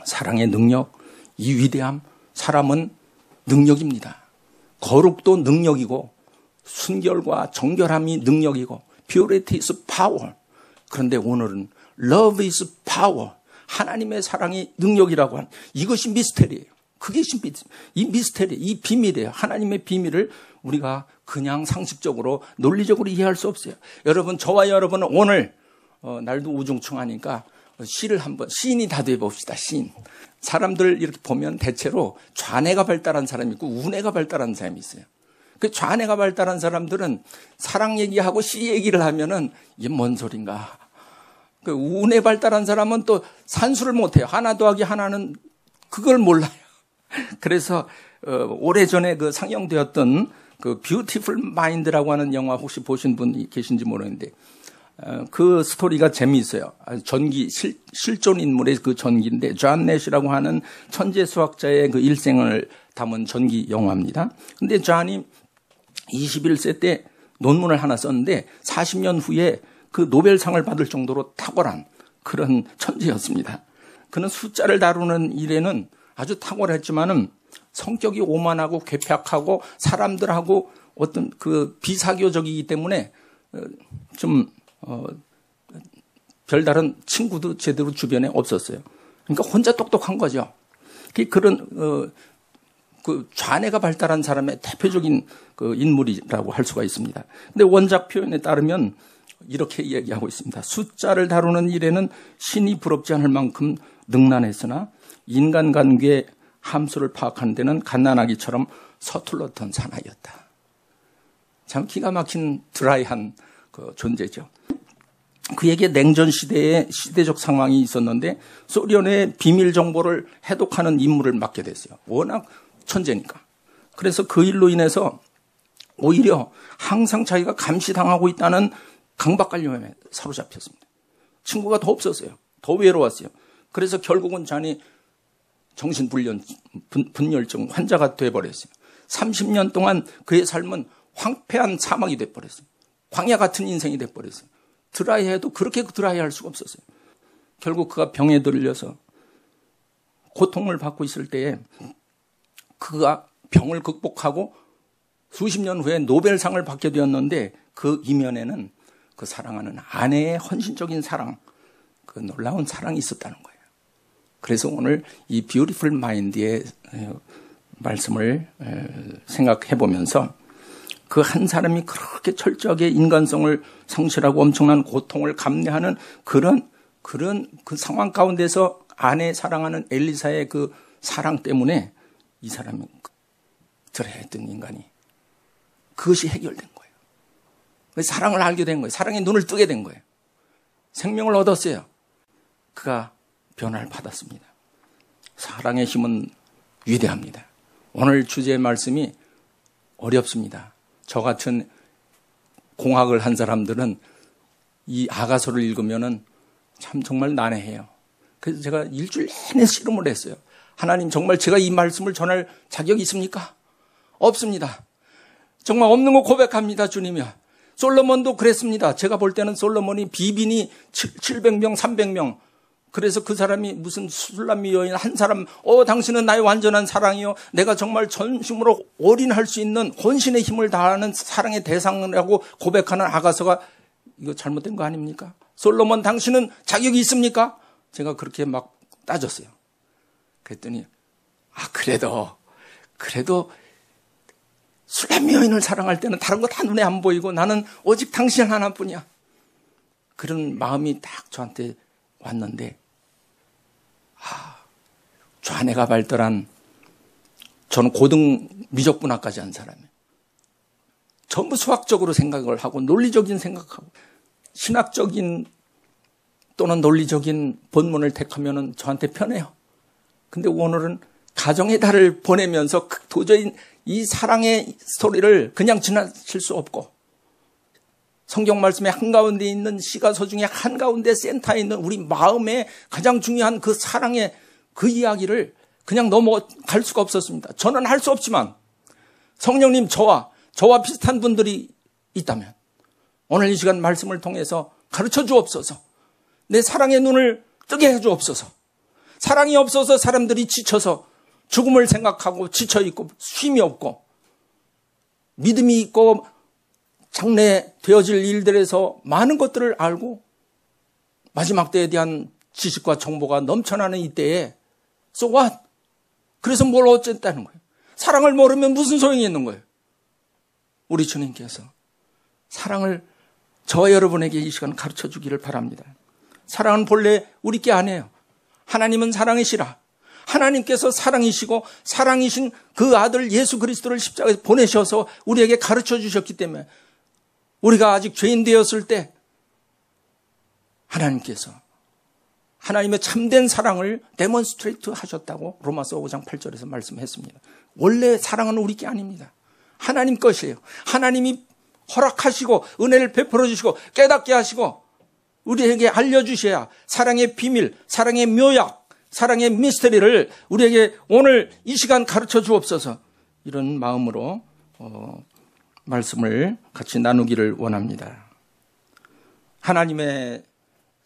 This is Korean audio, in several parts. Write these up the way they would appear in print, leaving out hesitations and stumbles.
사랑의 능력, 이 위대함, 사람은 능력입니다. 거룩도 능력이고 순결과 정결함이 능력이고 purity is power. 그런데 오늘은 love is power. 하나님의 사랑이 능력이라고 하는 이것이 미스테리예요. 그게 이 미스테리, 이 비밀이에요. 하나님의 비밀을 우리가 그냥 상식적으로 논리적으로 이해할 수 없어요. 여러분, 저와 여러분은 오늘 날도 우중충하니까 시를 한번 시인이 다 돼 봅시다. 시인. 사람들 이렇게 보면 대체로 좌뇌가 발달한 사람이 있고 우뇌가 발달한 사람이 있어요. 그 좌뇌가 발달한 사람들은 사랑 얘기하고 시 얘기를 하면은 이게 뭔 소린가. 그 우뇌 발달한 사람은 또 산수를 못해요. 하나 더하기 하나는 그걸 몰라요. 그래서 오래전에 그 상영되었던 그 뷰티풀 마인드라고 하는 영화 혹시 보신 분 계신지 모르겠는데 그 스토리가 재미있어요. 실존 인물의 그 전기인데 존 넷이라고 하는 천재 수학자의 그 일생을 담은 전기 영화입니다. 근데 존이 21세 때 논문을 하나 썼는데 40년 후에 그 노벨상을 받을 정도로 탁월한 그런 천재였습니다. 그는 숫자를 다루는 일에는 아주 탁월했지만은 성격이 오만하고 괴팍하고 사람들하고 어떤 그 비사교적이기 때문에 좀 별다른 친구도 제대로 주변에 없었어요. 그러니까 혼자 똑똑한 거죠. 그런 그 좌뇌가 발달한 사람의 대표적인 그 인물이라고 할 수가 있습니다. 근데 원작 표현에 따르면 이렇게 이야기하고 있습니다. 숫자를 다루는 일에는 신이 부럽지 않을 만큼 능란했으나 인간관계의 함수를 파악하는 데는 갓난아기처럼 서툴렀던 사나이였다. 참 기가 막힌 드라이한 그 존재죠. 그에게 냉전 시대에 시대적 상황이 있었는데 소련의 비밀 정보를 해독하는 임무를 맡게 됐어요. 워낙 천재니까. 그래서 그 일로 인해서 오히려 항상 자기가 감시당하고 있다는 강박관념에 사로잡혔습니다. 친구가 더 없었어요. 더 외로웠어요. 그래서 결국은 잔이 분열증 환자가 돼버렸어요. 30년 동안 그의 삶은 황폐한 사막이 돼버렸어요. 광야 같은 인생이 돼버렸어요. 드라이해도 그렇게 드라이할 수가 없었어요. 결국 그가 병에 들려서 고통을 받고 있을 때에 그가 병을 극복하고 수십 년 후에 노벨상을 받게 되었는데 그 이면에는 그 사랑하는 아내의 헌신적인 사랑, 그 놀라운 사랑이 있었다는 거예요. 그래서 오늘 이 뷰티풀 마인드의 말씀을 생각해 보면서 그 한 사람이 그렇게 철저하게 인간성을 성실하고 엄청난 고통을 감내하는 그런 그 상황 가운데서 아내 사랑하는 엘리사의 그 사랑 때문에 이 사람이 드라이했던 인간이 그것이 해결된 거예요. 사랑을 알게 된 거예요. 사랑의 눈을 뜨게 된 거예요. 생명을 얻었어요. 그가 변화를 받았습니다. 사랑의 힘은 위대합니다. 오늘 주제의 말씀이 어렵습니다. 저 같은 공학을 한 사람들은 이 아가서를 읽으면은 참 정말 난해해요. 그래서 제가 일주일 내내 씨름을 했어요. 하나님, 정말 제가 이 말씀을 전할 자격이 있습니까? 없습니다. 정말 없는 거 고백합니다, 주님이요. 솔로몬도 그랬습니다. 제가 볼 때는 솔로몬이 비빈이 700명, 300명. 그래서 그 사람이 무슨 술람미 여인 한 사람, 당신은 나의 완전한 사랑이요. 내가 정말 전심으로 올인할 수 있는 혼신의 힘을 다하는 사랑의 대상이라고 고백하는 아가서가 이거 잘못된 거 아닙니까? 솔로몬, 당신은 자격이 있습니까? 제가 그렇게 막 따졌어요. 그랬더니, 그래도 술람미 여인을 사랑할 때는 다른 거 다 눈에 안 보이고 나는 오직 당신 하나뿐이야. 그런 마음이 딱 저한테 왔는데, 좌뇌가 발달한, 저는 고등 미적분학까지 한 사람이에요. 전부 수학적으로 생각을 하고 논리적인 생각하고 신학적인 또는 논리적인 본문을 택하면 저한테 편해요. 근데 오늘은 가정의 달을 보내면서 도저히 이 사랑의 스토리를 그냥 지나칠 수 없고 성경 말씀의 한가운데 있는 시가서 중에 한가운데 센터에 있는 우리 마음의 가장 중요한 그 사랑의 그 이야기를 그냥 넘어갈 수가 없었습니다. 저는 할 수 없지만 성령님 저와 비슷한 분들이 있다면 오늘 이 시간 말씀을 통해서 가르쳐 주옵소서. 내 사랑의 눈을 뜨게 해 주옵소서. 사랑이 없어서 사람들이 지쳐서 죽음을 생각하고 지쳐있고 쉼이 없고 믿음이 있고 장래되어질 일들에서 많은 것들을 알고 마지막 때에 대한 지식과 정보가 넘쳐나는 이때에 So what? 그래서 뭘 어쨌다는 거예요. 사랑을 모르면 무슨 소용이 있는 거예요. 우리 주님께서 사랑을 저와 여러분에게 이 시간 가르쳐 주기를 바랍니다. 사랑은 본래 우리 게 아니에요. 하나님은 사랑이시라. 하나님께서 사랑이시고 사랑이신 그 아들 예수 그리스도를 십자가에 보내셔서 우리에게 가르쳐 주셨기 때문에 우리가 아직 죄인 되었을 때 하나님께서 하나님의 참된 사랑을 데몬스트레이트 하셨다고 로마서 5장 8절에서 말씀했습니다. 원래 사랑은 우리 게 아닙니다. 하나님 것이에요. 하나님이 허락하시고 은혜를 베풀어 주시고 깨닫게 하시고 우리에게 알려주셔야 사랑의 비밀, 사랑의 묘약, 사랑의 미스터리를 우리에게 오늘 이 시간 가르쳐 주옵소서. 이런 마음으로 말씀을 같이 나누기를 원합니다. 하나님의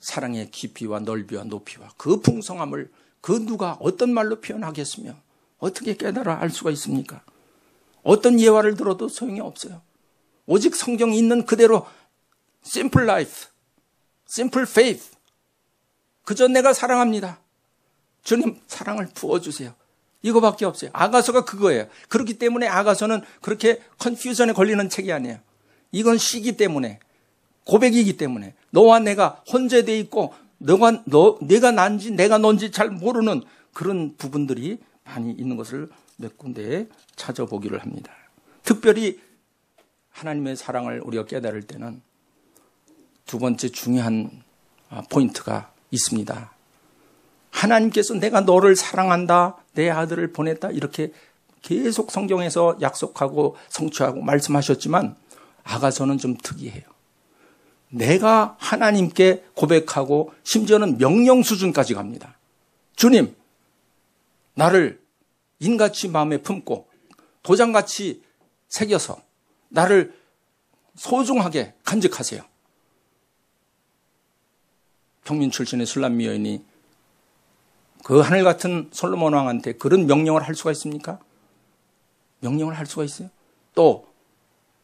사랑의 깊이와 넓이와 높이와 그 풍성함을 그 누가 어떤 말로 표현하겠으며 어떻게 깨달아 알 수가 있습니까? 어떤 예화를 들어도 소용이 없어요. 오직 성경이 있는 그대로 simple life, simple faith. 그저 내가 사랑합니다. 주님 사랑을 부어주세요. 이거밖에 없어요. 아가서가 그거예요. 그렇기 때문에 아가서는 그렇게 컨퓨전에 걸리는 책이 아니에요. 이건 시기 때문에 고백이기 때문에 너와 내가 혼재되어 있고 내가 난지 내가 넌지 잘 모르는 그런 부분들이 많이 있는 것을 몇 군데에 찾아보기를 합니다. 특별히 하나님의 사랑을 우리가 깨달을 때는 두 번째 중요한 포인트가 있습니다. 하나님께서 내가 너를 사랑한다, 내 아들을 보냈다 이렇게 계속 성경에서 약속하고 성취하고 말씀하셨지만 아가서는 좀 특이해요. 내가 하나님께 고백하고 심지어는 명령 수준까지 갑니다. 주님, 나를 인같이 마음에 품고 도장같이 새겨서 나를 소중하게 간직하세요. 평민 출신의 술람미 여인이 그 하늘 같은 솔로몬 왕한테 그런 명령을 할 수가 있습니까? 명령을 할 수가 있어요? 또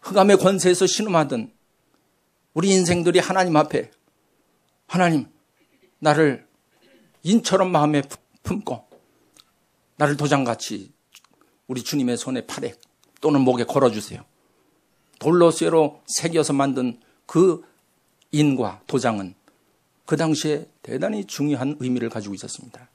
흑암의 권세에서 신음하던 우리 인생들이 하나님 앞에 하나님 나를 인처럼 마음에 품고 나를 도장같이 우리 주님의 손에 팔에 또는 목에 걸어주세요. 돌로 쇠로 새겨서 만든 그 인과 도장은 그 당시에 대단히 중요한 의미를 가지고 있었습니다.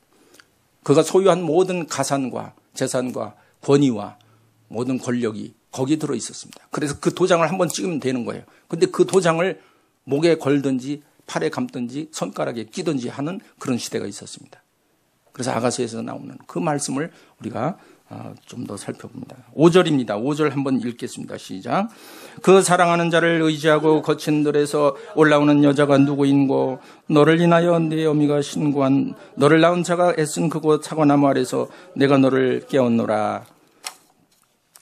그가 소유한 모든 가산과 재산과 권위와 모든 권력이 거기에 들어 있었습니다. 그래서 그 도장을 한번 찍으면 되는 거예요. 근데 그 도장을 목에 걸든지 팔에 감든지 손가락에 끼든지 하는 그런 시대가 있었습니다. 그래서 아가서에서 나오는 그 말씀을 우리가 좀 더 살펴봅니다. 5절입니다. 5절 한번 읽겠습니다. 시작. 그 사랑하는 자를 의지하고 거친 들에서 올라오는 여자가 누구인고 너를 인하여 네 어미가 신고한 너를 낳은 자가 애쓴 그곳 사과나무 아래서 내가 너를 깨웠노라.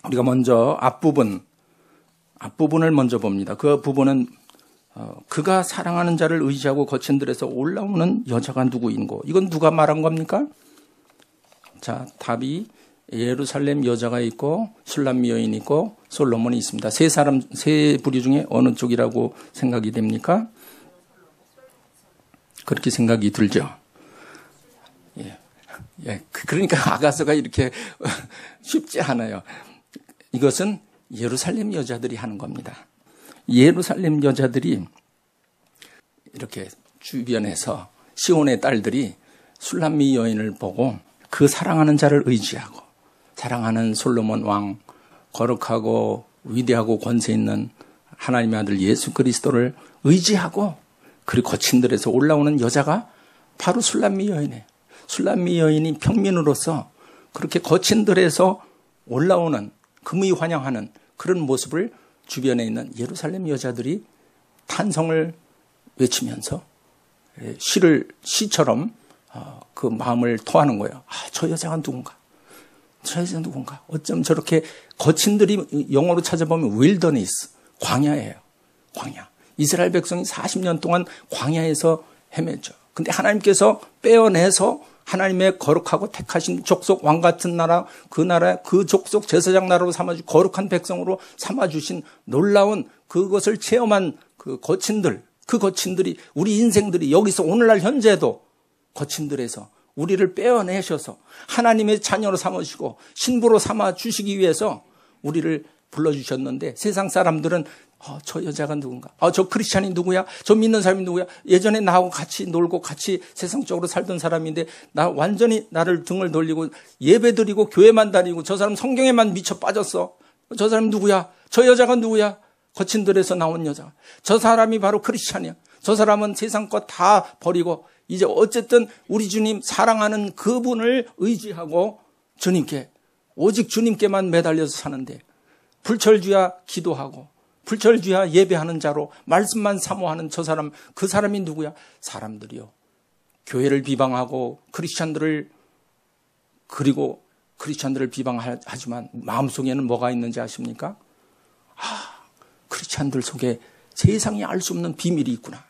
우리가 먼저 앞부분을 먼저 봅니다. 그 부분은 그가 사랑하는 자를 의지하고 거친 들에서 올라오는 여자가 누구인고 이건 누가 말한 겁니까? 자, 답이 예루살렘 여자가 있고 술람미 여인이 있고 솔로몬이 있습니다. 세 부류 중에 어느 쪽이라고 생각이 됩니까? 그렇게 생각이 들죠. 그러니까 아가서가 이렇게 쉽지 않아요. 이것은 예루살렘 여자들이 하는 겁니다. 예루살렘 여자들이 이렇게 주변에서 시온의 딸들이 술람미 여인을 보고 그 사랑하는 자를 의지하고 사랑하는 솔로몬 왕, 거룩하고 위대하고 권세 있는 하나님의 아들 예수 그리스도를 의지하고 그리고 거친 들에서 올라오는 여자가 바로 술람미 여인이에요. 술람미 여인이 평민으로서 그렇게 거친 들에서 올라오는 금이 환영하는 그런 모습을 주변에 있는 예루살렘 여자들이 탄성을 외치면서 시처럼 그 마음을 토하는 거예요. 저 여자가 누군가? 저 여자가 누군가? 어쩜 저렇게 거친들이 영어로 찾아보면 윌더니스, 광야예요. 광야. 이스라엘 백성이 40년 동안 광야에서 헤맸죠. 근데 하나님께서 빼어내서 하나님의 거룩하고 택하신 족속 왕 같은 나라, 그 나라, 그 족속 제사장 나라로 삼아주 거룩한 백성으로 삼아주신 놀라운 그것을 체험한 그 거친들이 우리 인생들이 여기서 오늘날 현재도 거친들에서 우리를 빼어내셔서 하나님의 자녀로 삼으시고 신부로 삼아 주시기 위해서 우리를 불러주셨는데 세상 사람들은 저 여자가 누군가? 저 크리스찬이 누구야? 저 믿는 사람이 누구야? 예전에 나하고 같이 놀고 같이 세상적으로 살던 사람인데 나 완전히 나를 등을 돌리고 예배드리고 교회만 다니고 저 사람 성경에만 미쳐 빠졌어. 저 사람 누구야? 저 여자가 누구야? 거친들에서 나온 여자. 저 사람이 바로 크리스찬이야. 저 사람은 세상 것 다 버리고 이제 어쨌든 우리 주님 사랑하는 그분을 의지하고 주님께 오직 주님께만 매달려서 사는데 불철주야 기도하고 불철주야 예배하는 자로 말씀만 사모하는 저 사람, 그 사람이 누구야? 사람들이요. 교회를 비방하고 크리스찬들을 그리고 크리스찬들을 비방하지만 마음속에는 뭐가 있는지 아십니까? 크리스찬들 속에 세상이 알 수 없는 비밀이 있구나.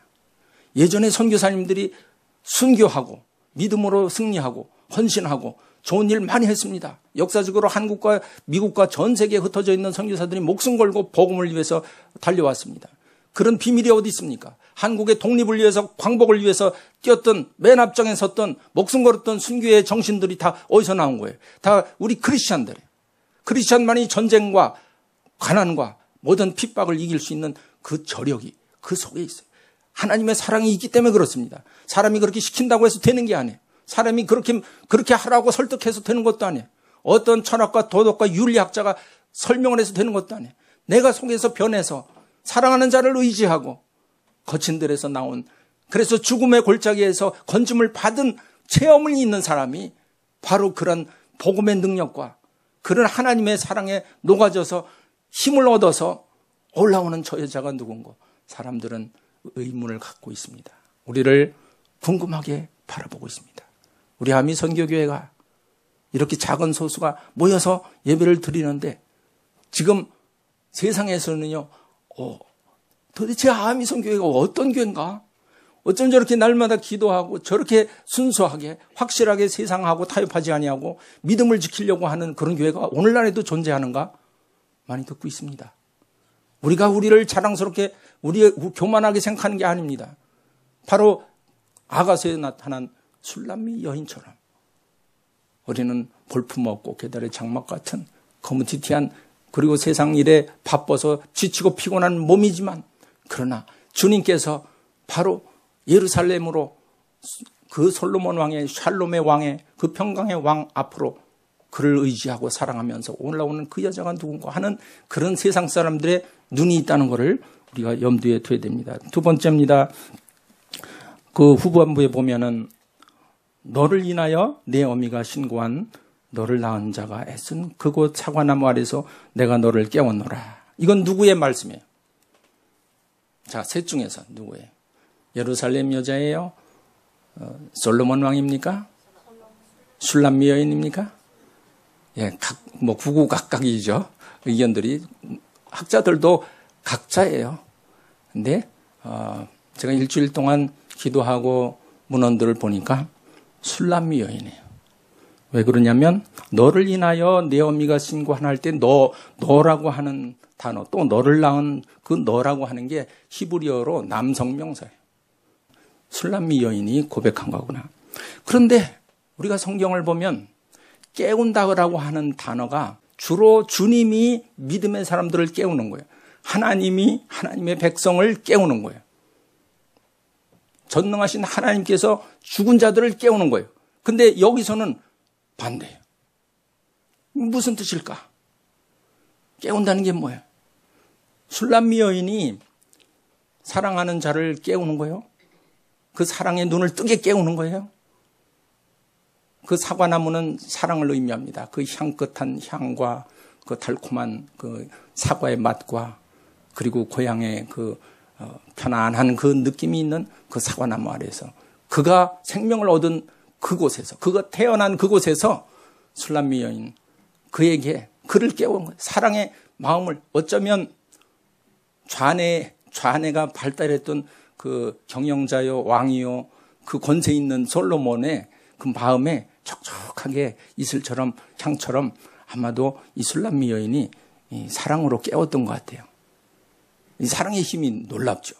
예전에 선교사님들이 순교하고 믿음으로 승리하고 헌신하고 좋은 일 많이 했습니다. 역사적으로 한국과 미국과 전 세계에 흩어져 있는 선교사들이 목숨 걸고 복음을 위해서 달려왔습니다. 그런 비밀이 어디 있습니까? 한국의 독립을 위해서 광복을 위해서 뛰었던 맨 앞장에 섰던 목숨 걸었던 순교의 정신들이 다 어디서 나온 거예요? 다 우리 크리스찬들. 크리스찬만이 전쟁과 가난과 모든 핍박을 이길 수 있는 그 저력이 그 속에 있어요. 하나님의 사랑이 있기 때문에 그렇습니다. 사람이 그렇게 시킨다고 해서 되는 게 아니에요. 사람이 그렇게 하라고 설득해서 되는 것도 아니에요. 어떤 철학과 도덕과 윤리학자가 설명을 해서 되는 것도 아니에요. 내가 속에서 변해서 사랑하는 자를 의지하고 거친들에서 나온 그래서 죽음의 골짜기에서 건짐을 받은 체험을 있는 사람이 바로 그런 복음의 능력과 그런 하나님의 사랑에 녹아져서 힘을 얻어서 올라오는 저 여자가 누군고 사람들은 의문을 갖고 있습니다. 우리를 궁금하게 바라보고 있습니다. 우리 아미 선교교회가 이렇게 작은 소수가 모여서 예배를 드리는데 지금 세상에서는요, 도대체 아미 선교회가 어떤 교회인가? 어쩜 저렇게 날마다 기도하고 저렇게 순수하게 확실하게 세상하고 타협하지 아니하고 믿음을 지키려고 하는 그런 교회가 오늘날에도 존재하는가? 많이 듣고 있습니다. 우리가 우리를 자랑스럽게 교만하게 생각하는 게 아닙니다. 바로 아가서에 나타난 술람미 여인처럼 우리는 볼품없고 계달의 장막 같은 거무튀튀한 그리고 세상 일에 바빠서 지치고 피곤한 몸이지만 그러나 주님께서 바로 예루살렘으로 그 솔로몬 왕의 샬롬의 왕의 그 평강의 왕 앞으로 그를 의지하고 사랑하면서 올라오는 그 여자가 누군가 하는 그런 세상 사람들의 눈이 있다는 것을 우리가 염두에 둬야 됩니다. 두 번째입니다. 그 후반부에 보면은 너를 인하여 내 어미가 신고한 너를 낳은 자가 애쓴 그곳 사과나무 아래서 내가 너를 깨웠노라. 이건 누구의 말씀이에요? 자, 셋 중에서 누구예요? 예루살렘 여자예요? 솔로몬 왕입니까? 술람미 여인입니까? 예, 구구각각이죠. 의견들이. 학자들도 각자예요. 근데, 제가 일주일 동안 기도하고 문헌들을 보니까 술람미 여인이에요. 왜 그러냐면, 너를 인하여 내 어미가 신고하나 할 때 너라고 하는 단어, 또 너를 낳은 그 너라고 하는 게 히브리어로 남성 명사예요. 술람미 여인이 고백한 거구나. 그런데 우리가 성경을 보면 깨운다라고 하는 단어가 주로 주님이 믿음의 사람들을 깨우는 거예요. 하나님이 하나님의 백성을 깨우는 거예요. 전능하신 하나님께서 죽은 자들을 깨우는 거예요. 근데 여기서는 반대예요. 무슨 뜻일까? 깨운다는 게 뭐예요? 술람미 여인이 사랑하는 자를 깨우는 거예요. 그 사랑의 눈을 뜨게 깨우는 거예요. 그 사과나무는 사랑을 의미합니다. 그 향긋한 향과 그 달콤한 그 사과의 맛과 그리고 고향의 그 편안한 그 느낌이 있는 그 사과나무 아래에서 그가 생명을 얻은 그곳에서 그가 태어난 그곳에서 술람미 여인 그에게 그를 깨운 거예요. 사랑의 마음을 어쩌면 좌뇌가 발달했던 그 경영자요 왕이요 그 권세 있는 솔로몬의 그 마음에 촉촉하게 이슬처럼 향처럼 아마도 이 술람미 여인이 이 사랑으로 깨웠던 것 같아요. 이 사랑의 힘이 놀랍죠.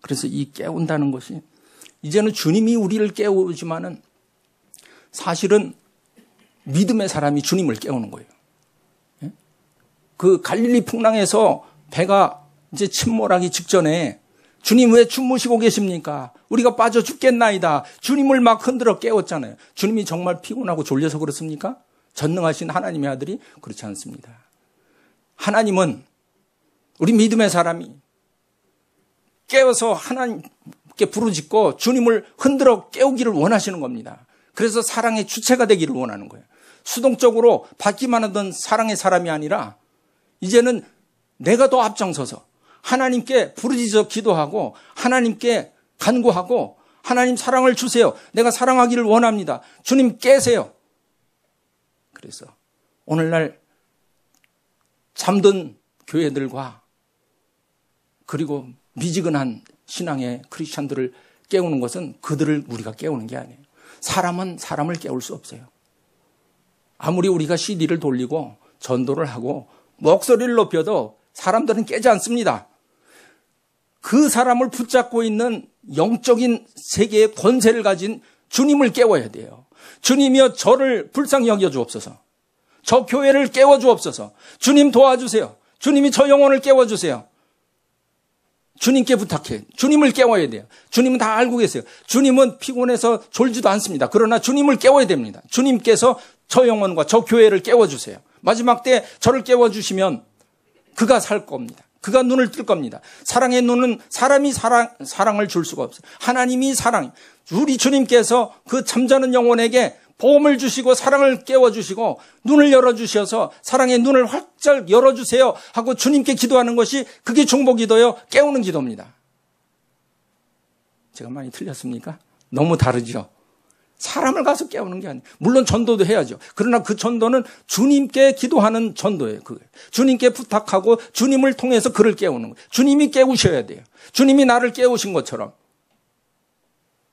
그래서 이 깨운다는 것이 이제는 주님이 우리를 깨우지만은 사실은 믿음의 사람이 주님을 깨우는 거예요. 그 갈릴리 풍랑에서 배가 이제 침몰하기 직전에 주님 왜 주무시고 계십니까? 우리가 빠져 죽겠나이다. 주님을 막 흔들어 깨웠잖아요. 주님이 정말 피곤하고 졸려서 그렇습니까? 전능하신 하나님의 아들이 그렇지 않습니다. 하나님은 우리 믿음의 사람이 깨워서 하나님께 부르짖고 주님을 흔들어 깨우기를 원하시는 겁니다. 그래서 사랑의 주체가 되기를 원하는 거예요. 수동적으로 받기만 하던 사랑의 사람이 아니라 이제는 내가 더 앞장서서 하나님께 부르짖어 기도하고 하나님께 간구하고 하나님 사랑을 주세요. 내가 사랑하기를 원합니다. 주님 깨세요. 그래서 오늘날 잠든 교회들과 그리고 미지근한 신앙의 크리스찬들을 깨우는 것은 그들을 우리가 깨우는 게 아니에요. 사람은 사람을 깨울 수 없어요. 아무리 우리가 CD를 돌리고 전도를 하고 목소리를 높여도 사람들은 깨지 않습니다. 그 사람을 붙잡고 있는 영적인 세계의 권세를 가진 주님을 깨워야 돼요. 주님이여 저를 불쌍히 여겨 주옵소서. 저 교회를 깨워 주옵소서. 주님 도와주세요. 주님이 저 영혼을 깨워 주세요. 주님께 부탁해. 주님을 깨워야 돼요. 주님은 다 알고 계세요. 주님은 피곤해서 졸지도 않습니다. 그러나 주님을 깨워야 됩니다. 주님께서 저 영혼과 저 교회를 깨워주세요. 마지막 때 저를 깨워주시면 그가 살 겁니다. 그가 눈을 뜰 겁니다. 사랑의 눈은 사람이 사랑을 줄 수가 없어요. 하나님이 사랑. 우리 주님께서 그 잠자는 영혼에게 보험을 주시고 사랑을 깨워주시고 눈을 열어주셔서 사랑의 눈을 활짝 열어주세요 하고 주님께 기도하는 것이 그게 중보기도요. 깨우는 기도입니다. 제가 많이 틀렸습니까? 너무 다르죠. 사람을 가서 깨우는 게 아니에요. 물론 전도도 해야죠. 그러나 그 전도는 주님께 기도하는 전도예요. 그거예요. 주님께 부탁하고 주님을 통해서 그를 깨우는 거예요. 주님이 깨우셔야 돼요. 주님이 나를 깨우신 것처럼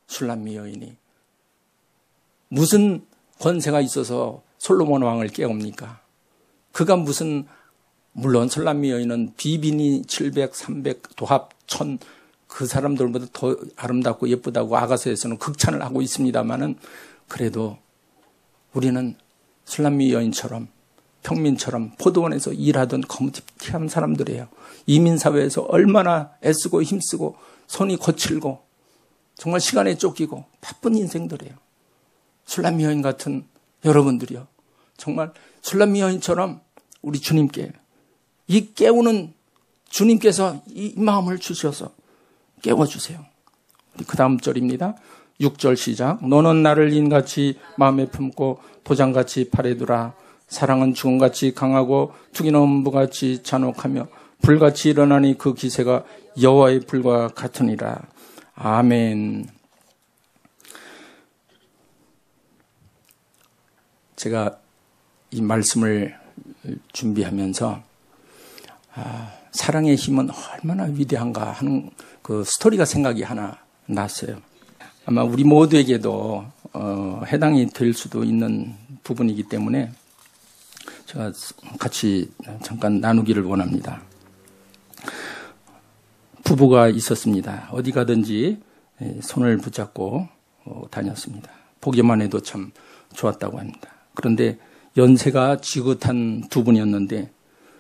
술람미 여인이 무슨 권세가 있어서 솔로몬 왕을 깨웁니까? 그가 무슨 물론 술람미 여인은 비비니 700, 300, 도합 1000 그 사람들보다 더 아름답고 예쁘다고 아가서에서는 극찬을 하고 있습니다만은 그래도 우리는 술람미 여인처럼 평민처럼 포도원에서 일하던 거무튀한 사람들이에요. 이민사회에서 얼마나 애쓰고 힘쓰고 손이 거칠고 정말 시간에 쫓기고 바쁜 인생들이에요. 술람미 여인 같은 여러분들이요. 정말 술람미 여인처럼 우리 주님께 이 깨우는 주님께서 이 마음을 주셔서 깨워주세요. 그 다음 절입니다. 6절 시작. 너는 나를 인같이 마음에 품고 도장같이 팔에 두라. 사랑은 죽음같이 강하고 투기는 음부같이 잔혹하며 불같이 일어나니 그 기세가 여호와의 불과 같으니라. 아멘. 제가 이 말씀을 준비하면서 사랑의 힘은 얼마나 위대한가 하는 그 스토리가 생각이 하나 났어요. 아마 우리 모두에게도 해당이 될 수도 있는 부분이기 때문에 제가 같이 잠깐 나누기를 원합니다. 부부가 있었습니다. 어디 가든지 손을 붙잡고 다녔습니다. 보기만 해도 참 좋았다고 합니다. 그런데 연세가 지긋한 두 분이었는데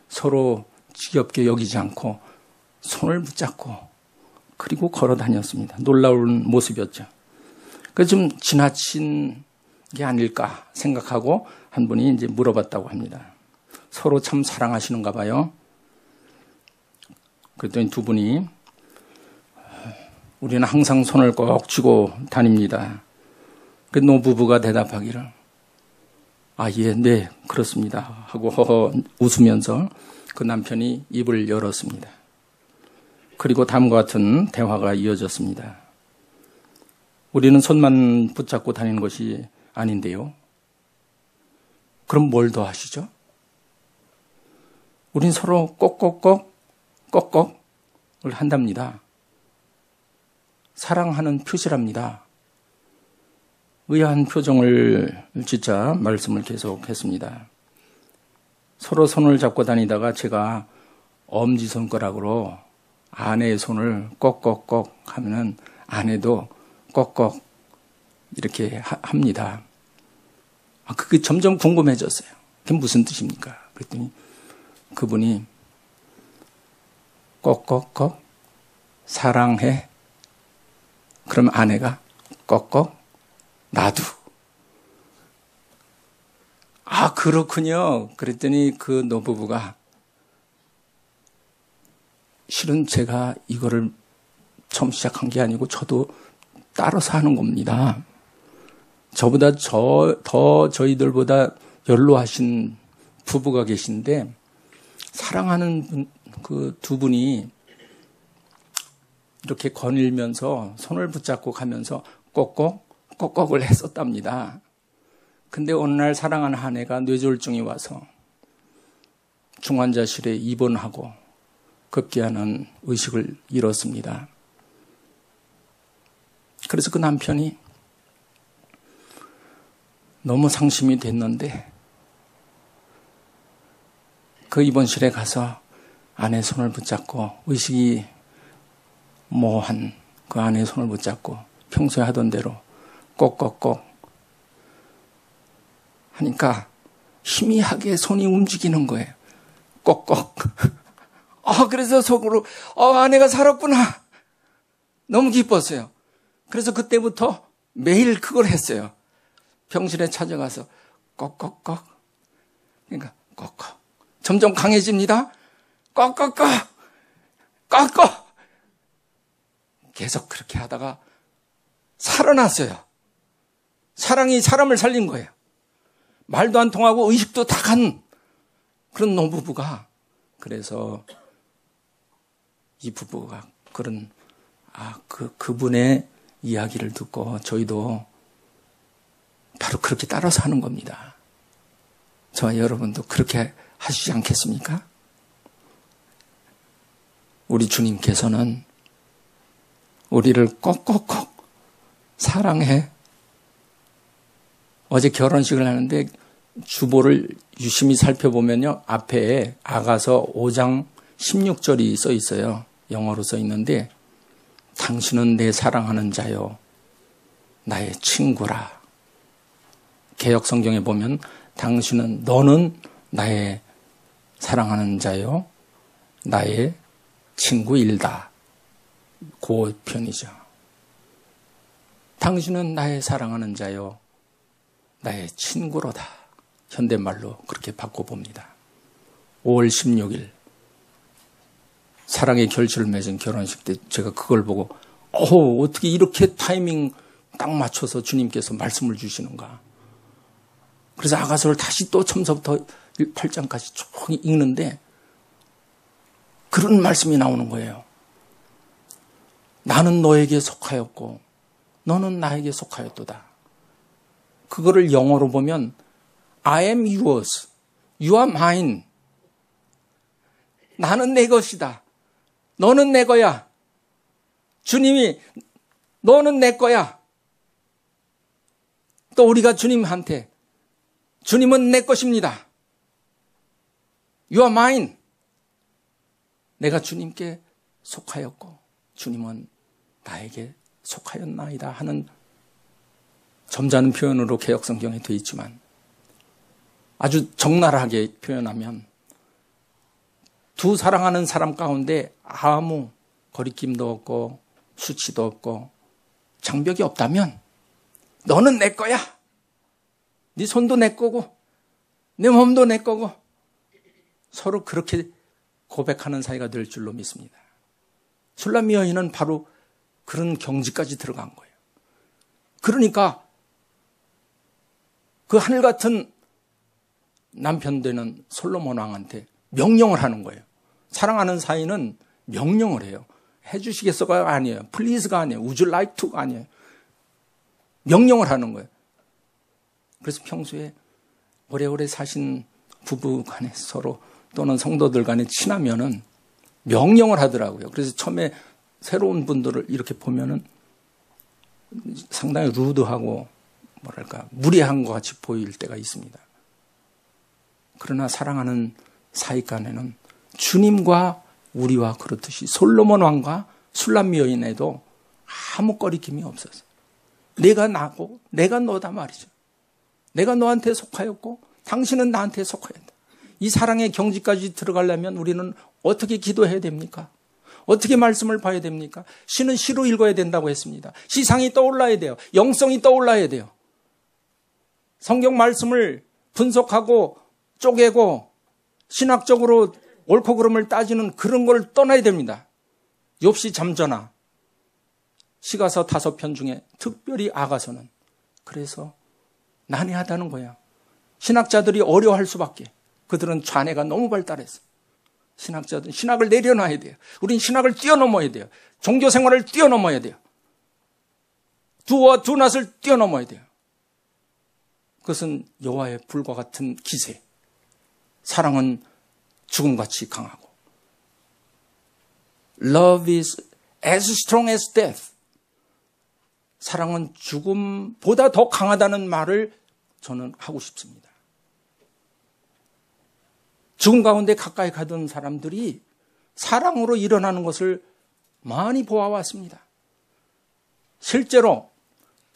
서로 지겹게 여기지 않고 손을 붙잡고 그리고 걸어 다녔습니다. 놀라운 모습이었죠. 그래서 좀 지나친 게 아닐까 생각하고 한 분이 이제 물어봤다고 합니다. 서로 참 사랑하시는가 봐요. 그랬더니 두 분이 우리는 항상 손을 꼭 쥐고 다닙니다. 그 노부부가 대답하기를 예, 네, 그렇습니다 하고 허허 웃으면서 그 남편이 입을 열었습니다. 그리고 다음과 같은 대화가 이어졌습니다. 우리는 손만 붙잡고 다니는 것이 아닌데요. 그럼 뭘 더 하시죠? 우린 서로 꼭꼭꼭을 한답니다. 사랑하는 표시랍니다. 의아한 표정을 짓자 말씀을 계속했습니다. 서로 손을 잡고 다니다가 제가 엄지손가락으로 아내의 손을 꼭꼭꼭 하면은 아내도 꼭꼭 이렇게 합니다. 그게 점점 궁금해졌어요. 그게 무슨 뜻입니까? 그랬더니 그분이 꼭꼭꼭 사랑해. 그럼 아내가 꼭꼭 나도. 그렇군요. 그랬더니 그 노부부가 실은 제가 이거를 처음 시작한 게 아니고 저도 따라서 하는 겁니다. 저보다 더 저희들보다 연로하신 부부가 계신데 사랑하는 그 두 분이 이렇게 거닐면서 손을 붙잡고 가면서 꼭꼭을 했었답니다. 근데 어느 날 사랑하는 아내가 뇌졸중이 와서 중환자실에 입원하고 급기야는 의식을 잃었습니다. 그래서 그 남편이 너무 상심이 됐는데 그 입원실에 가서 아내 손을 붙잡고 의식이 모호한 그 아내의 손을 붙잡고 평소에 하던 대로 꼭꼭꼭 하니까 희미하게 손이 움직이는 거예요. 꼭꼭. 그래서 속으로 아내가 살았구나. 너무 기뻤어요. 그래서 그때부터 매일 그걸 했어요. 병실에 찾아가서 꼭꼭꼭. 그러니까 꼭꼭. 점점 강해집니다. 꼭꼭꼭. 꼭꼭. 계속 그렇게 하다가 살아났어요. 사랑이 사람을 살린 거예요. 말도 안 통하고 의식도 다 간 그런 노부부가 그래서 이 부부가 그런 그분의 이야기를 듣고 저희도 바로 그렇게 따라서 하는 겁니다. 저와 여러분도 그렇게 하시지 않겠습니까? 우리 주님께서는 우리를 꼭꼭꼭 사랑해. 어제 결혼식을 하는데 주보를 유심히 살펴보면요. 앞에 아가서 5장 16절이 써 있어요. 영어로 써 있는데 당신은 내 사랑하는 자요. 나의 친구라. 개역 성경에 보면 너는 나의 사랑하는 자요. 나의 친구일다. 그 편이죠. 당신은 나의 사랑하는 자요. 나의 친구로다. 현대말로 그렇게 바꿔봅니다. 5월 16일 사랑의 결실을 맺은 결혼식 때 제가 그걸 보고 어떻게 이렇게 타이밍 딱 맞춰서 주님께서 말씀을 주시는가. 그래서 아가서를 다시 또 처음부터 8장까지 쭉 읽는데 그런 말씀이 나오는 거예요. 나는 너에게 속하였고 너는 나에게 속하였도다. 그거를 영어로 보면 I am yours, you are mine. 나는 내 것이다. 너는 내 거야. 주님이 너는 내 거야. 또 우리가 주님한테 주님은 내 것입니다. You are mine. 내가 주님께 속하였고 주님은 나에게 속하였나이다 하는 점잖은 표현으로 개역성경에 되어 있지만 아주 적나라하게 표현하면 두 사랑하는 사람 가운데 아무 거리낌도 없고 수치도 없고 장벽이 없다면 너는 내 거야. 네 손도 내 거고 내 몸도 내 거고 서로 그렇게 고백하는 사이가 될 줄로 믿습니다. 술람미 여인은 바로 그런 경지까지 들어간 거예요. 그러니까 그 하늘 같은 남편 되는 솔로몬 왕한테 명령을 하는 거예요. 사랑하는 사이는 명령을 해요. 해주시겠어가 아니에요. Please가 아니에요. Would you like to가 아니에요. 명령을 하는 거예요. 그래서 평소에 오래오래 사신 부부 간에 서로 또는 성도들 간에 친하면은 명령을 하더라고요. 그래서 처음에 새로운 분들을 이렇게 보면은 상당히 루드하고 무례한 것 같이 보일 때가 있습니다. 그러나 사랑하는 사이 간에는 주님과 우리와 그렇듯이 솔로몬 왕과 술람 여인에도 아무 꺼리낌이 없었어요. 내가 나고 내가 너다 말이죠. 내가 너한테 속하였고 당신은 나한테 속하였다. 이 사랑의 경지까지 들어가려면 우리는 어떻게 기도해야 됩니까? 어떻게 말씀을 봐야 됩니까? 시는 시로 읽어야 된다고 했습니다. 시상이 떠올라야 돼요. 영성이 떠올라야 돼요. 성경 말씀을 분석하고 쪼개고 신학적으로 옳고 그름을 따지는 그런 걸 떠나야 됩니다. 욥시 잠전하 시가서 5편 중에 특별히 아가서는 그래서 난해하다는 거야. 신학자들이 어려워할 수밖에. 그들은 좌뇌가 너무 발달했어. 신학자들은 신학을 내려놔야 돼요. 우린 신학을 뛰어넘어야 돼요. 종교 생활을 뛰어넘어야 돼요. 두와 두낫을 뛰어넘어야 돼요. 그것은 여호와의 불과 같은 기세. 사랑은 죽음같이 강하고. Love is as strong as death. 사랑은 죽음보다 더 강하다는 말을 저는 하고 싶습니다. 죽음 가운데 가까이 가던 사람들이 사랑으로 일어나는 것을 많이 보아왔습니다. 실제로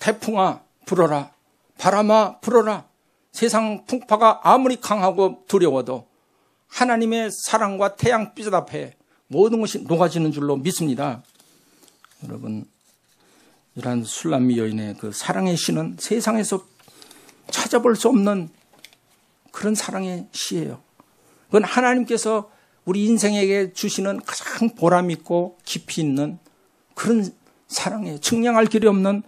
태풍아 불어라, 바람아 불어라, 세상 풍파가 아무리 강하고 두려워도 하나님의 사랑과 태양빛 앞에 모든 것이 녹아지는 줄로 믿습니다. 여러분, 이러한 술람미 여인의 그 사랑의 시는 세상에서 찾아볼 수 없는 그런 사랑의 시예요. 그건 하나님께서 우리 인생에게 주시는 가장 보람 있고 깊이 있는 그런 사랑이에요. 측량할 길이 없는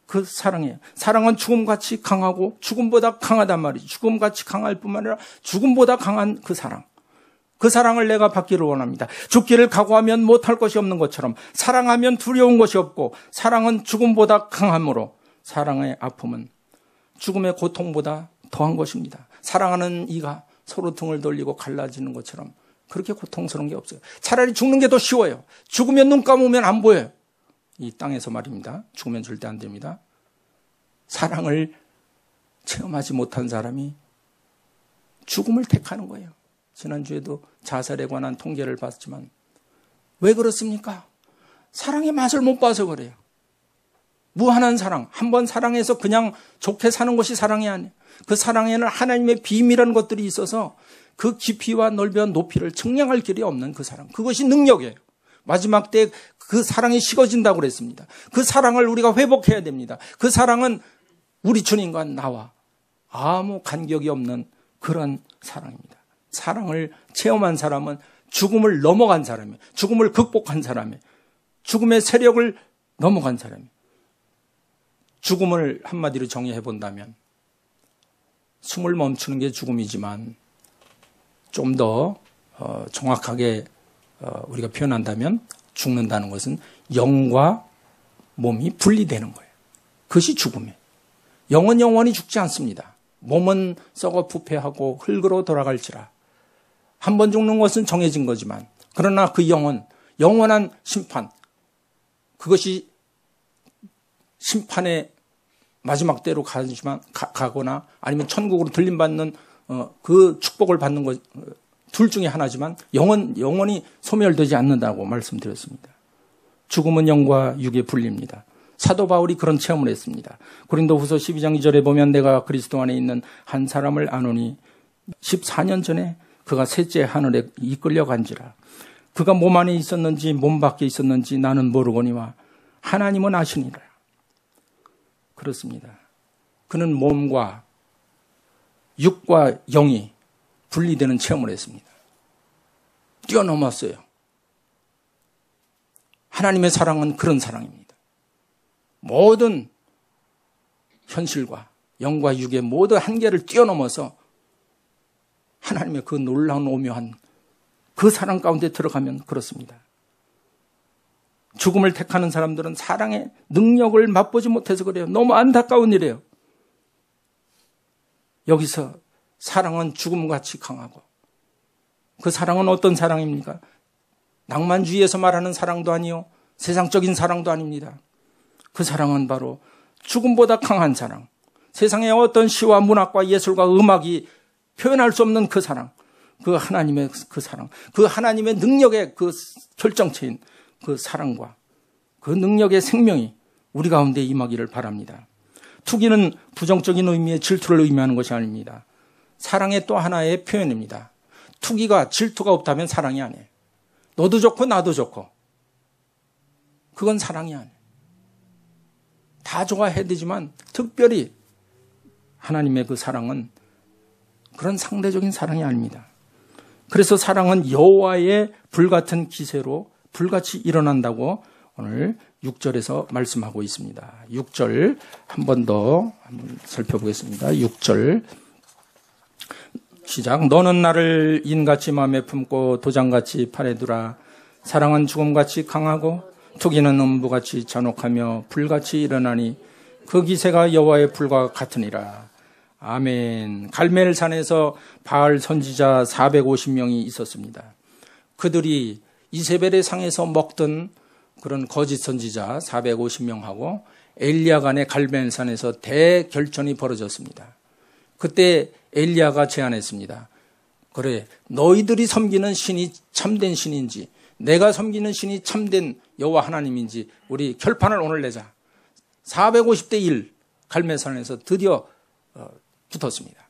그 사랑이에요. 사랑은 죽음같이 강하고 죽음보다 강하단 말이죠. 죽음같이 강할 뿐만 아니라 죽음보다 강한 그 사랑. 그 사랑을 내가 받기를 원합니다. 죽기를 각오하면 못할 것이 없는 것처럼 사랑하면 두려운 것이 없고 사랑은 죽음보다 강함으로 사랑의 아픔은 죽음의 고통보다 더한 것입니다. 사랑하는 이가 서로 등을 돌리고 갈라지는 것처럼 그렇게 고통스러운 게 없어요. 차라리 죽는 게 더 쉬워요. 죽으면 눈 감으면 안 보여요. 이 땅에서 말입니다. 죽으면 절대 안 됩니다. 사랑을 체험하지 못한 사람이 죽음을 택하는 거예요. 지난주에도 자살에 관한 통계를 봤지만 왜 그렇습니까? 사랑의 맛을 못 봐서 그래요. 무한한 사랑, 한번 사랑해서 그냥 좋게 사는 것이 사랑이 아니에요. 그 사랑에는 하나님의 비밀한 것들이 있어서 그 깊이와 넓이와 높이를 측량할 길이 없는 그 사랑. 그것이 능력이에요. 마지막 때 그 사랑이 식어진다고 그랬습니다. 그 사랑을 우리가 회복해야 됩니다. 그 사랑은 우리 주님과 나와 아무 간격이 없는 그런 사랑입니다. 사랑을 체험한 사람은 죽음을 넘어간 사람이에요. 죽음을 극복한 사람이에요. 죽음의 세력을 넘어간 사람이에요. 죽음을 한마디로 정의해 본다면 숨을 멈추는 게 죽음이지만 좀 더 정확하게 우리가 표현한다면 죽는다는 것은 영과 몸이 분리되는 거예요. 그것이 죽음이에요. 영은 영원히 죽지 않습니다. 몸은 썩어 부패하고 흙으로 돌아갈지라. 한 번 죽는 것은 정해진 거지만 그러나 그 영은 영원한 심판, 그것이 심판의 마지막 때로 가거나 아니면 천국으로 들림받는 그 축복을 받는 것, 둘 중에 하나지만 영원히 소멸되지 않는다고 말씀드렸습니다. 죽음은 영과 육의 분리입니다. 사도 바울이 그런 체험을 했습니다. 고린도후서 12장 2절에 보면 내가 그리스도 안에 있는 한 사람을 아노니 14년 전에 그가 셋째 하늘에 이끌려 간지라. 그가 몸 안에 있었는지 몸 밖에 있었는지 나는 모르거니와 하나님은 아시니라. 그렇습니다. 그는 몸과 육과 영이 분리되는 체험을 했습니다. 뛰어넘었어요. 하나님의 사랑은 그런 사랑입니다. 모든 현실과 영과 육의 모든 한계를 뛰어넘어서 하나님의 그 놀라운 오묘한 그 사랑 가운데 들어가면 그렇습니다. 죽음을 택하는 사람들은 사랑의 능력을 맛보지 못해서 그래요. 너무 안타까운 일이에요. 여기서 사랑은 죽음같이 강하고 그 사랑은 어떤 사랑입니까? 낭만주의에서 말하는 사랑도 아니요. 세상적인 사랑도 아닙니다. 그 사랑은 바로 죽음보다 강한 사랑, 세상의 어떤 시와 문학과 예술과 음악이 표현할 수 없는 그 사랑, 그 하나님의 그 사랑, 그 하나님의 능력의 그 결정체인 그 사랑과 그 능력의 생명이 우리 가운데 임하기를 바랍니다. 투기는 부정적인 의미의 질투를 의미하는 것이 아닙니다. 사랑의 또 하나의 표현입니다. 투기가 질투가 없다면 사랑이 아니에요. 너도 좋고 나도 좋고 그건 사랑이 아니에요. 다 좋아해야 되지만 특별히 하나님의 그 사랑은 그런 상대적인 사랑이 아닙니다. 그래서 사랑은 여호와의 불같은 기세로 불같이 일어난다고 오늘 6절에서 말씀하고 있습니다. 6절 한 번 더 살펴보겠습니다. 6절 시작. 너는 나를 인같이 마음에 품고 도장같이 팔에 두라. 사랑은 죽음같이 강하고 투기는 음부같이 잔혹하며 불같이 일어나니 그 기세가 여호와의 불과 같으니라. 아멘. 갈멜산에서 바알 선지자 450명이 있었습니다. 그들이 이세벨의 상에서 먹던 그런 거짓 선지자 450명하고 엘리야 간의 갈멜산에서 대결전이 벌어졌습니다. 그때 엘리야가 제안했습니다. 그래, 너희들이 섬기는 신이 참된 신인지 내가 섬기는 신이 참된 여호와 하나님인지 우리 결판을 오늘 내자. 450대 1 갈멜산에서 드디어 붙었습니다.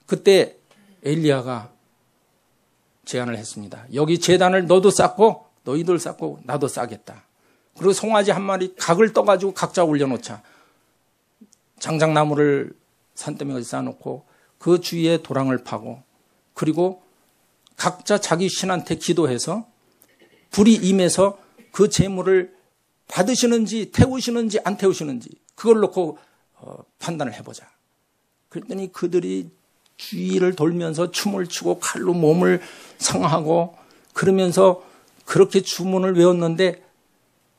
그때 엘리야가 제안을 했습니다. 여기 제단을 너도 쌓고 너희들 쌓고 나도 쌓겠다. 그리고 송아지 한 마리 각을 떠가지고 각자 올려놓자. 장작나무를 산더미까지 쌓아놓고 그 주위에 도랑을 파고 그리고 각자 자기 신한테 기도해서 불이 임해서 그 재물을 받으시는지 태우시는지 안 태우시는지 그걸 놓고 판단을 해보자. 그랬더니 그들이 주위를 돌면서 춤을 추고 칼로 몸을 상하고 그러면서 그렇게 주문을 외웠는데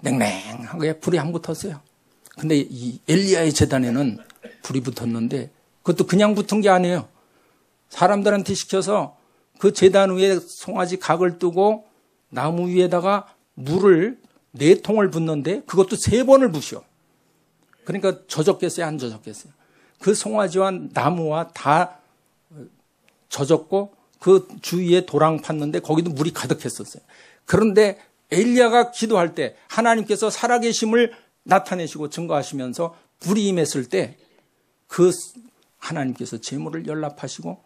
냉랭하게 불이 안 붙었어요. 근데 이 엘리야의 제단에는 불이 붙었는데 그것도 그냥 붙은 게 아니에요. 사람들한테 시켜서 그 제단 위에 송아지 각을 뜨고 나무 위에다가 물을 4통을 붓는데 그것도 3번을 부셔. 그러니까 젖었겠어요? 안 젖었겠어요? 그 송아지와 나무와 다 젖었고 그 주위에 도랑 팠는데 거기도 물이 가득했었어요. 그런데 엘리야가 기도할 때 하나님께서 살아계심을 나타내시고 증거하시면서 불이 임했을 때 그 하나님께서 재물을 연락하시고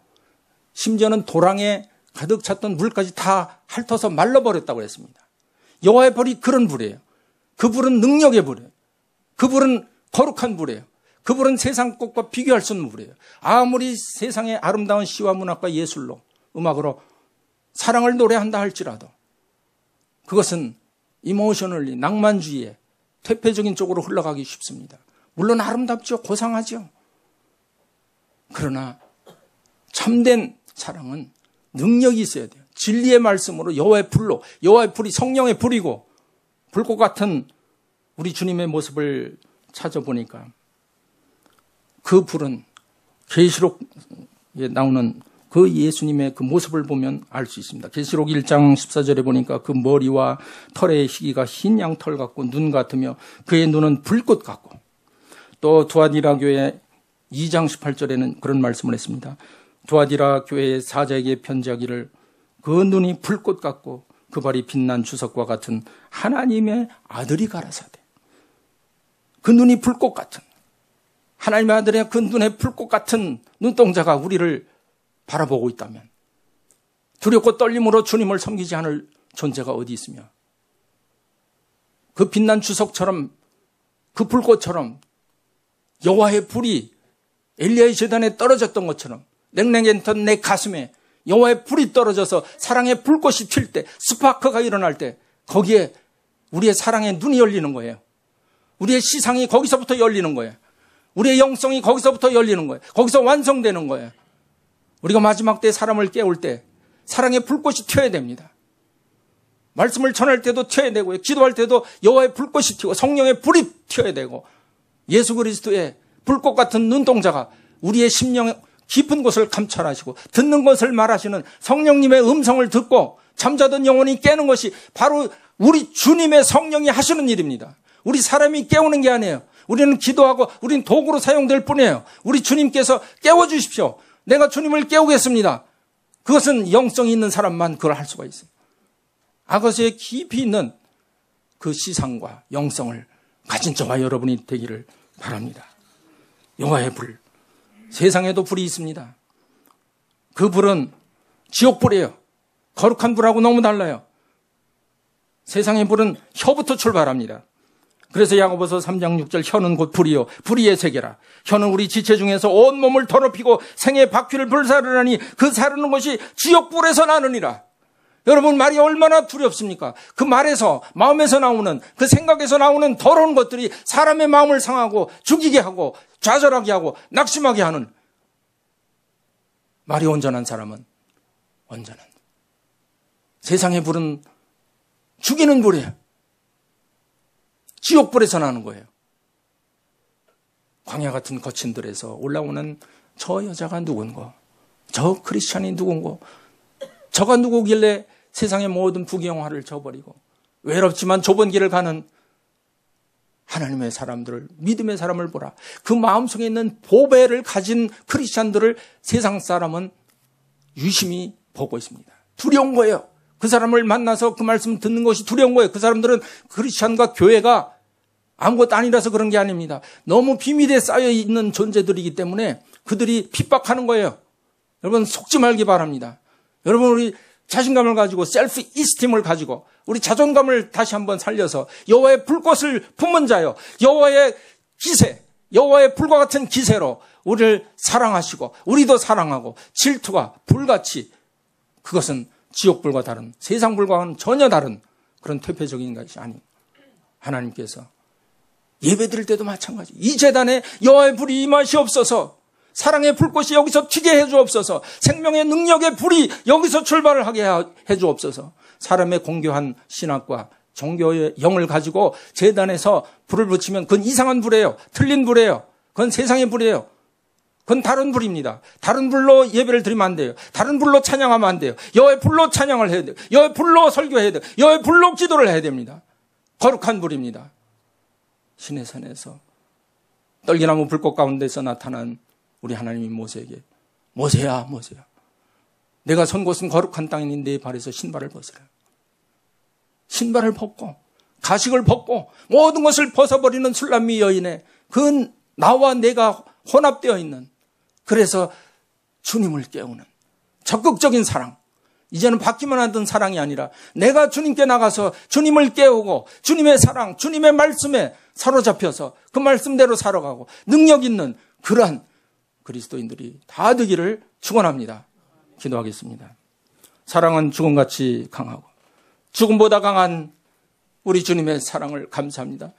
심지어는 도랑에 가득 찼던 물까지 다 핥아서 말라버렸다고 했습니다. 여호와의 불이 그런 불이에요. 그 불은 능력의 불이에요. 그 불은 거룩한 불이에요. 그 불은 세상 것과 비교할 수 없는 불이에요. 아무리 세상의 아름다운 시와 문학과 예술로 음악으로 사랑을 노래한다 할지라도 그것은 이모셔널리 낭만주의의 퇴폐적인 쪽으로 흘러가기 쉽습니다. 물론 아름답죠. 고상하죠. 그러나 참된 사랑은 능력이 있어야 돼요. 진리의 말씀으로 여호와의 불로 여호와의 불이 성령의 불이고 불꽃 같은 우리 주님의 모습을 찾아보니까 그 불은 계시록에 나오는 그 예수님의 그 모습을 보면 알 수 있습니다. 계시록 1장 14절에 보니까 그 머리와 털의 희기가 흰 양털 같고 눈 같으며 그의 눈은 불꽃 같고 또 두아디라 교회 2장 18절에는 그런 말씀을 했습니다. 두아디라 교회의 사자에게 편지하기를 그 눈이 불꽃 같고 그 발이 빛난 주석과 같은 하나님의 아들이 가라사대. 그 눈이 불꽃 같은 하나님의 아들의 그 눈에 불꽃 같은 눈동자가 우리를 바라보고 있다면 두렵고 떨림으로 주님을 섬기지 않을 존재가 어디 있으며 그 빛난 주석처럼 그 불꽃처럼 여호와의 불이 엘리야의 제단에 떨어졌던 것처럼 냉랭했던 내 가슴에 여호와의 불이 떨어져서 사랑의 불꽃이 튈 때 스파크가 일어날 때 거기에 우리의 사랑의 눈이 열리는 거예요. 우리의 시상이 거기서부터 열리는 거예요. 우리의 영성이 거기서부터 열리는 거예요. 거기서 완성되는 거예요. 우리가 마지막 때 사람을 깨울 때 사랑의 불꽃이 튀어야 됩니다. 말씀을 전할 때도 튀어야 되고요. 기도할 때도 여호와의 불꽃이 튀고 성령의 불이 튀어야 되고 예수 그리스도의 불꽃 같은 눈동자가 우리의 심령 깊은 곳을 감찰하시고 듣는 것을 말하시는 성령님의 음성을 듣고 잠자던 영혼이 깨는 것이 바로 우리 주님의 성령이 하시는 일입니다. 우리 사람이 깨우는 게 아니에요. 우리는 기도하고 우리는 도구로 사용될 뿐이에요. 우리 주님께서 깨워주십시오. 내가 주님을 깨우겠습니다. 그것은 영성이 있는 사람만 그걸 할 수가 있어요. 아거스에 깊이 있는 그 시상과 영성을 가진 저와 여러분이 되기를 바랍니다. 여호와의 불. 세상에도 불이 있습니다. 그 불은 지옥불이에요. 거룩한 불하고 너무 달라요. 세상의 불은 혀부터 출발합니다. 그래서 야고보서 3장 6절 혀는 곧 불이요 불의의 세계라. 혀는 우리 지체 중에서 온몸을 더럽히고 생의 바퀴를 불사르라니 그 사르는 것이 지옥불에서 나느니라. 여러분 말이 얼마나 두렵습니까? 그 말에서 마음에서 나오는 그 생각에서 나오는 더러운 것들이 사람의 마음을 상하고 죽이게 하고 좌절하게 하고 낙심하게 하는 말이 온전한 사람은 온전한 세상의 불은 죽이는 불이에요. 지옥불에서 나는 거예요. 광야 같은 거친 들에서 올라오는 저 여자가 누군고, 저 크리스찬이 누군고, 저가 누구길래 세상의 모든 부경화를 저버리고 외롭지만 좁은 길을 가는 하나님의 사람들을, 믿음의 사람을 보라. 그 마음속에 있는 보배를 가진 크리스찬들을 세상 사람은 유심히 보고 있습니다. 두려운 거예요. 그 사람을 만나서 그 말씀 듣는 것이 두려운 거예요. 그 사람들은 크리스찬과 교회가 아무것도 아니라서 그런 게 아닙니다. 너무 비밀에 쌓여있는 존재들이기 때문에 그들이 핍박하는 거예요. 여러분 속지 말기 바랍니다. 여러분 우리 자신감을 가지고 셀프 이스팀을 가지고 우리 자존감을 다시 한번 살려서 여호와의 불꽃을 품은 자요. 여호와의 기세, 여호와의 불과 같은 기세로 우리를 사랑하시고 우리도 사랑하고 질투가 불같이 그것은 지옥불과 다른 세상불과는 전혀 다른 그런 퇴폐적인 것이 아닙니다. 하나님께서 예배드릴 때도 마찬가지. 이 제단에 여호와의 불이 임하시옵소서. 사랑의 불꽃이 여기서 튀게 해주옵소서. 생명의 능력의 불이 여기서 출발을 하게 해주옵소서. 사람의 공교한 신학과 종교의 영을 가지고 제단에서 불을 붙이면 그건 이상한 불이에요. 틀린 불이에요. 그건 세상의 불이에요. 그건 다른 불입니다. 다른 불로 예배를 드리면 안 돼요. 다른 불로 찬양하면 안 돼요. 여호와의 불로 찬양을 해야 돼요. 여호와의 불로 설교해야 돼요. 여호와의 불로 기도를 해야 됩니다. 거룩한 불입니다. 신의 산에서 떨기나무 불꽃 가운데서 나타난 우리 하나님이 모세에게 모세야 모세야 내가 선 곳은 거룩한 땅이니 내 발에서 신발을 벗으라. 신발을 벗고 가식을 벗고 모든 것을 벗어버리는 술람미 여인의 그 나와 내가 혼합되어 있는 그래서 주님을 깨우는 적극적인 사랑. 이제는 받기만 하던 사랑이 아니라 내가 주님께 나가서 주님을 깨우고 주님의 사랑, 주님의 말씀에 사로잡혀서 그 말씀대로 살아가고 능력 있는 그러한 그리스도인들이 다 되기를 축원합니다. 기도하겠습니다. 사랑은 죽음같이 강하고 죽음보다 강한 우리 주님의 사랑을 감사합니다.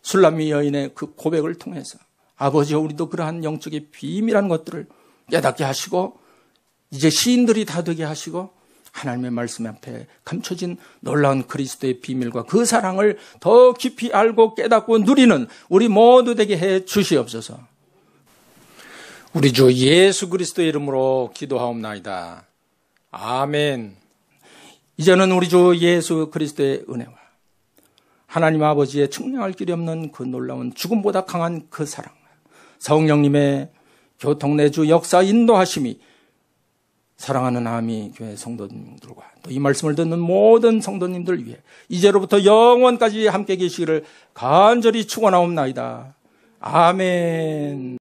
술람미 여인의 그 고백을 통해서 아버지여 우리도 그러한 영적인 비밀한 것들을 깨닫게 하시고 이제 시인들이 다 되게 하시고 하나님의 말씀 앞에 감춰진 놀라운 그리스도의 비밀과 그 사랑을 더 깊이 알고 깨닫고 누리는 우리 모두 되게 해 주시옵소서. 우리 주 예수 그리스도의 이름으로 기도하옵나이다. 아멘. 이제는 우리 주 예수 그리스도의 은혜와 하나님 아버지의 측량할 길이 없는 그 놀라운 죽음보다 강한 그 사랑, 성령님의 교통내주 역사 인도하심이 사랑하는 아미 교회 성도님들과 또 이 말씀을 듣는 모든 성도님들 위해 이제로부터 영원까지 함께 계시기를 간절히 축원하옵나이다. 아멘.